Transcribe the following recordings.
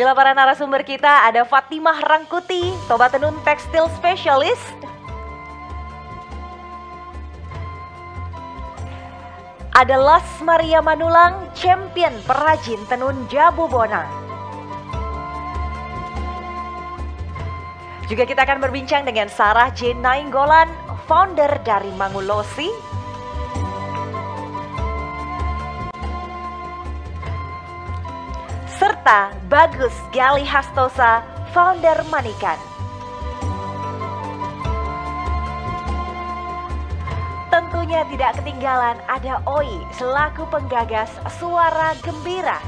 Inilah para narasumber kita, ada Fatimah Rangkuti, Toba Tenun Tekstil Specialist. Ada Las Maria Manulang, champion perajin tenun Jabu Bonang. Juga kita akan berbincang dengan Sarah J. Nainggolan, founder dari Mangulosi. Serta Bagus Gali Hastosa, founder Manikan. Tentunya tidak ketinggalan ada Oi selaku penggagas Suara Gembira.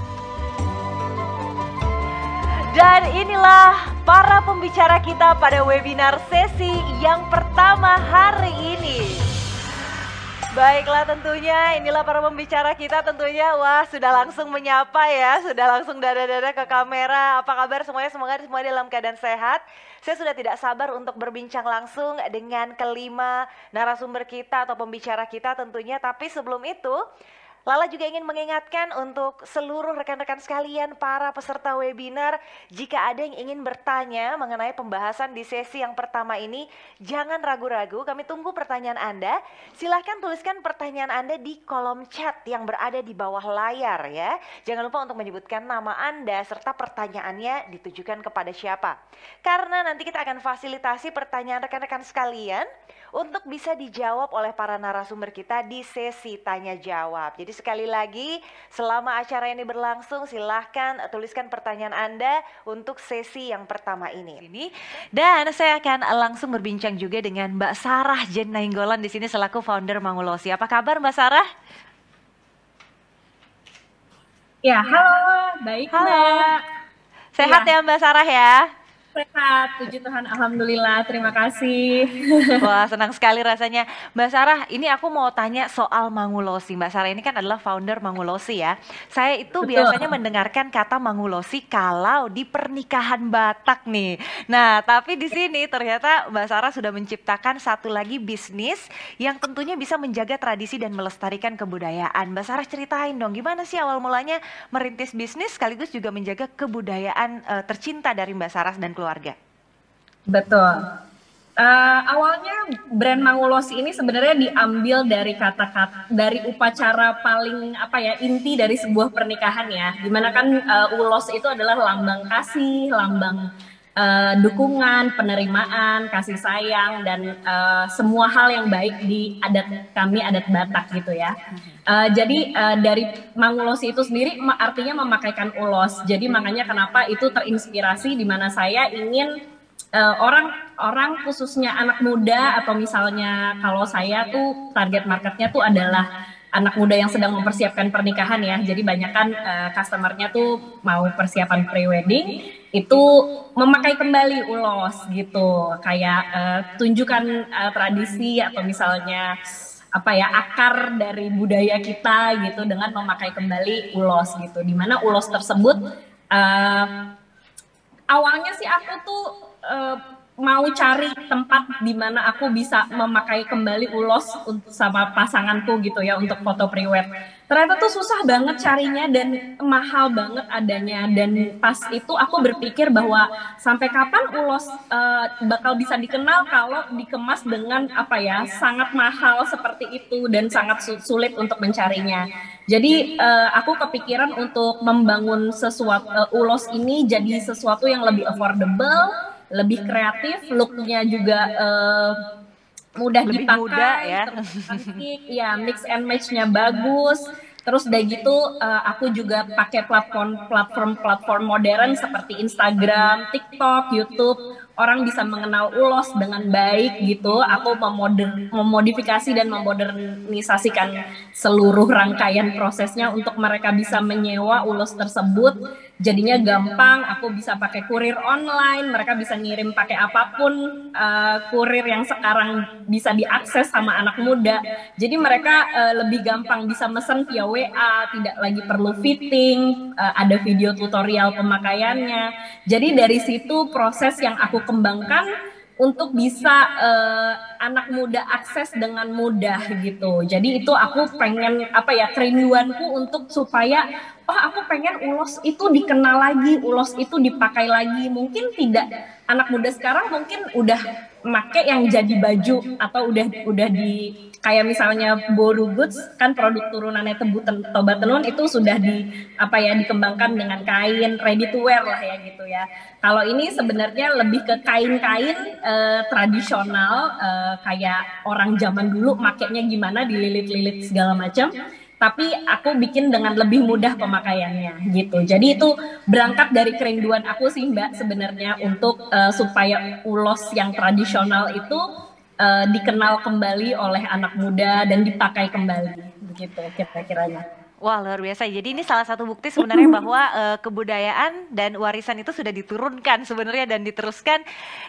Dan inilah para pembicara kita pada webinar sesi yang pertama hari ini. Baiklah, tentunya inilah para pembicara kita tentunya. Wah, sudah langsung menyapa ya, sudah langsung dada-dada ke kamera. Apa kabar semuanya? Semoga semua dalam keadaan sehat. Saya sudah tidak sabar untuk berbincang langsung dengan kelima narasumber kita atau pembicara kita tentunya. Tapi sebelum itu, Lala juga ingin mengingatkan untuk seluruh rekan-rekan sekalian para peserta webinar, jika ada yang ingin bertanya mengenai pembahasan di sesi yang pertama ini, jangan ragu-ragu, kami tunggu pertanyaan Anda. Silahkan tuliskan pertanyaan Anda di kolom chat yang berada di bawah layar ya. Jangan lupa untuk menyebutkan nama Anda serta pertanyaannya ditujukan kepada siapa. Karena nanti kita akan fasilitasi pertanyaan rekan-rekan sekalian untuk bisa dijawab oleh para narasumber kita di sesi tanya jawab. Jadi sekali lagi, selama acara ini berlangsung, silahkan tuliskan pertanyaan Anda untuk sesi yang pertama ini. Dan saya akan langsung berbincang juga dengan Mbak Sarah J. Nainggolan di sini selaku founder Mangulosi. Apa kabar Mbak Sarah? Ya, halo, baik Mbak. Sehat ya Mbak Sarah ya? Sehat, puji Tuhan, alhamdulillah, terima kasih. Wah, senang sekali rasanya. Mbak Sarah, ini aku mau tanya soal Mangulosi. Mbak Sarah ini kan adalah founder Mangulosi ya. Saya itu biasanya mendengarkan kata Mangulosi kalau di pernikahan Batak nih. Nah, tapi di sini ternyata Mbak Sarah sudah menciptakan satu lagi bisnis yang tentunya bisa menjaga tradisi dan melestarikan kebudayaan. Mbak Sarah ceritain dong, gimana sih awal mulanya merintis bisnis sekaligus juga menjaga kebudayaan tercinta dari Mbak Sarah dan keluarga. Betul. Awalnya brand Mangulosi ini sebenarnya diambil dari kata-kata dari upacara paling inti dari sebuah pernikahan ya. Dimana kan ulos itu adalah lambang kasih, lambang dukungan, penerimaan, kasih sayang dan semua hal yang baik di adat kami, adat Batak gitu ya. Jadi dari Mangulosi itu sendiri artinya memakaikan ulos. Jadi makanya kenapa itu terinspirasi di mana saya ingin orang khususnya anak muda atau misalnya kalau saya tuh target marketnya tuh adalah anak muda yang sedang mempersiapkan pernikahan ya. Jadi banyak kan customernya tuh mau persiapan pre-wedding itu memakai kembali ulos gitu. Kayak tunjukkan tradisi atau misalnya akar dari budaya kita gitu dengan memakai kembali ulos gitu. Dimana ulos tersebut awalnya sih aku tuh mau cari tempat di mana aku bisa memakai kembali ulos sama pasanganku gitu ya untuk foto pre-wed. Ternyata tuh susah banget carinya dan mahal banget adanya, dan pas itu aku berpikir bahwa sampai kapan ulos bakal bisa dikenal kalau dikemas dengan sangat mahal seperti itu dan sangat sulit untuk mencarinya. Jadi aku kepikiran untuk membangun sesuatu ulos ini jadi sesuatu yang lebih affordable, lebih kreatif, looknya juga mudah lebih dipakai, muda ya. terus cantik, ya mix and match-nya bagus. Terus udah gitu aku juga pakai platform modern seperti Instagram, TikTok, YouTube. Orang bisa mengenal ulos dengan baik gitu. Aku memodifikasi dan memodernisasikan seluruh rangkaian prosesnya untuk mereka bisa menyewa ulos tersebut. Jadinya gampang, aku bisa pakai kurir online, mereka bisa ngirim pakai apapun kurir yang sekarang bisa diakses sama anak muda. Jadi mereka lebih gampang bisa mesen via WA, tidak lagi perlu fitting, ada video tutorial pemakaiannya. Jadi dari situ proses yang aku kembangkan untuk bisa anak muda akses dengan mudah gitu. Jadi itu aku pengen apa ya, kerinduanku untuk supaya oh aku pengen ulos itu dikenal lagi, ulos itu dipakai lagi. Mungkin tidak, anak muda sekarang mungkin udah make yang jadi baju atau udah di kayak misalnya Boru Goods kan produk turunannya Toba Tenun itu sudah di apa ya, dikembangkan dengan kain ready to wear lah ya gitu ya. Kalau ini sebenarnya lebih ke kain-kain tradisional, kayak orang zaman dulu makainya gimana, dililit-lilit segala macam. Tapi aku bikin dengan lebih mudah pemakaiannya gitu. Jadi itu berangkat dari kerinduan aku sih Mbak sebenarnya untuk supaya ulos yang tradisional itu dikenal kembali oleh anak muda dan dipakai kembali begitu kira-kiranya. Wah, luar biasa. Jadi ini salah satu bukti sebenarnya bahwa kebudayaan dan warisan itu sudah diturunkan sebenarnya dan diteruskan,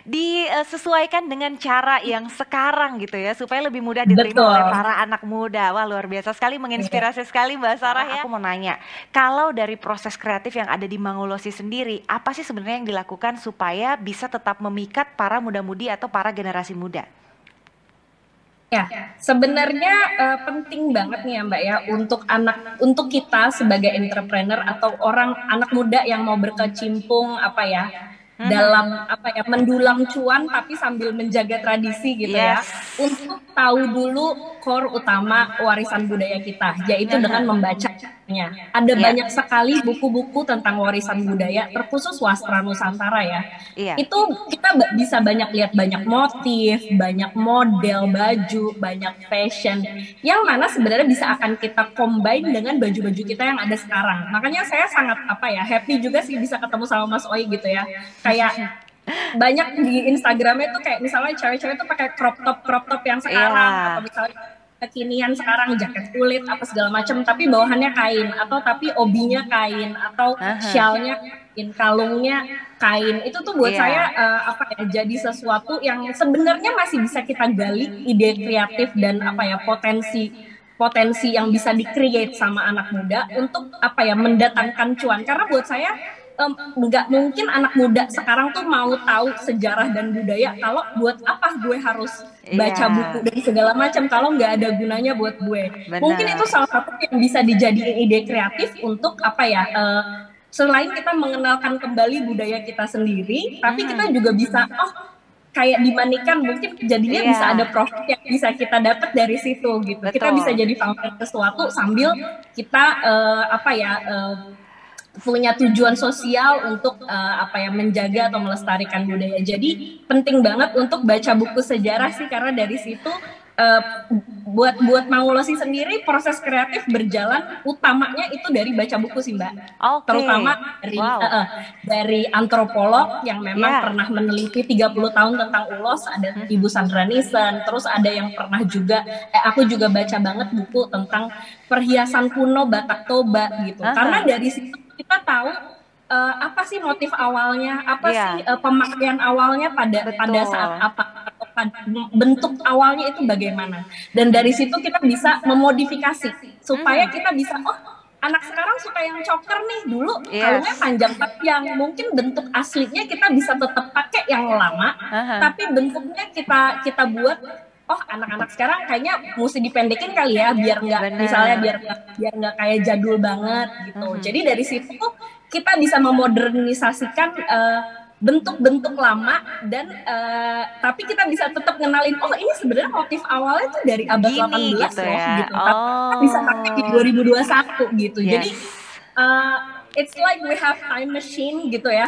disesuaikan dengan cara yang sekarang gitu ya, supaya lebih mudah diterima oleh para anak muda. Wah, luar biasa sekali, menginspirasi sekali Mbak Sarah ya. Aku mau nanya, kalau dari proses kreatif yang ada di Mangulosi sendiri, apa sih sebenarnya yang dilakukan supaya bisa tetap memikat para muda-mudi atau para generasi muda? Ya, sebenarnya penting banget nih ya Mbak ya untuk kita sebagai entrepreneur atau orang anak muda yang mau berkecimpung apa ya dalam apa ya mendulang cuan tapi sambil menjaga tradisi gitu ya. Untuk tahu dulu core utama warisan budaya kita, yaitu dengan membacanya. Ada banyak sekali buku-buku tentang warisan budaya, terkhusus sastra Nusantara ya. Itu kita bisa banyak lihat banyak motif, banyak model baju, banyak fashion, yang mana sebenarnya bisa akan kita combine dengan baju-baju kita yang ada sekarang. Makanya saya sangat apa ya happy juga sih bisa ketemu sama Mas Oi gitu ya. Kayak banyak di Instagramnya tuh kayak misalnya cewek-cewek tuh pakai crop top yang sekarang atau misalnya kekinian sekarang jaket kulit apa segala macam tapi bawahannya kain atau tapi obinya kain atau shellnya kain, kalungnya kain. Itu tuh buat saya apa ya jadi sesuatu yang sebenarnya masih bisa kita gali ide kreatif dan apa ya potensi yang bisa di-create sama anak muda untuk apa ya mendatangkan cuan. Karena buat saya nggak mungkin anak muda sekarang tuh mau tahu sejarah dan budaya kalau buat apa gue harus baca buku dan segala macam kalau nggak ada gunanya buat gue. Mungkin itu salah satu yang bisa dijadiin ide kreatif untuk apa ya selain kita mengenalkan kembali budaya kita sendiri, tapi kita juga bisa kayak dimanikan mungkin jadinya bisa ada profit yang bisa kita dapat dari situ gitu. Kita bisa jadi founder sesuatu sambil kita apa ya punya tujuan sosial untuk apa ya menjaga atau melestarikan budaya. Jadi penting banget untuk baca buku sejarah sih karena dari situ buat Mangulosi sendiri proses kreatif berjalan utamanya itu dari baca buku sih Mbak. Terutama dari antropolog yang memang pernah meneliti 30 tahun tentang ulos, ada Ibu Sandra Nissen, terus ada yang pernah juga aku juga baca banget buku tentang perhiasan kuno Batak Toba gitu. Karena dari situ kita tahu apa sih motif awalnya, apa sih pemakaian awalnya pada saat apa, atau bentuk awalnya itu bagaimana. Dan dari situ kita bisa memodifikasi supaya kita bisa anak sekarang suka yang choker nih, dulu kalungnya panjang tapi yang mungkin bentuk aslinya kita bisa tetap pakai yang lama, tapi bentuknya kita buat anak-anak sekarang kayaknya mesti dipendekin kali ya biar nggak misalnya biar nggak kayak jadul banget gitu. Jadi dari situ kita bisa memodernisasikan bentuk-bentuk lama dan tapi kita bisa tetap ngenalin ini sebenarnya motif awalnya tuh dari abad 18 gitu ya. Gitu. Tapi bisa pakai di 2021 gitu. Jadi it's like we have time machine gitu ya,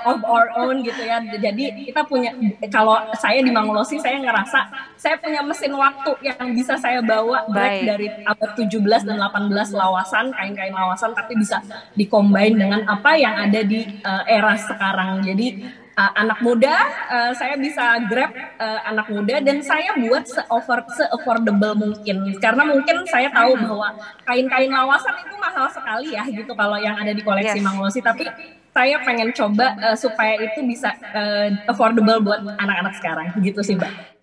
of our own gitu ya. Jadi kita punya, kalau saya di Mangulosi saya ngerasa saya punya mesin waktu yang bisa saya bawa baik dari abad 17 dan 18 lawasan, kain-kain lawasan, tapi bisa dikombin dengan apa yang ada di era sekarang. Jadi anak muda, saya bisa grab anak muda dan saya buat se-affordable mungkin. Karena mungkin saya tahu bahwa kain-kain lawasan itu mahal sekali ya gitu kalau yang ada di koleksi Mangulosi. Tapi saya pengen coba supaya itu bisa affordable buat anak-anak sekarang gitu sih Mbak.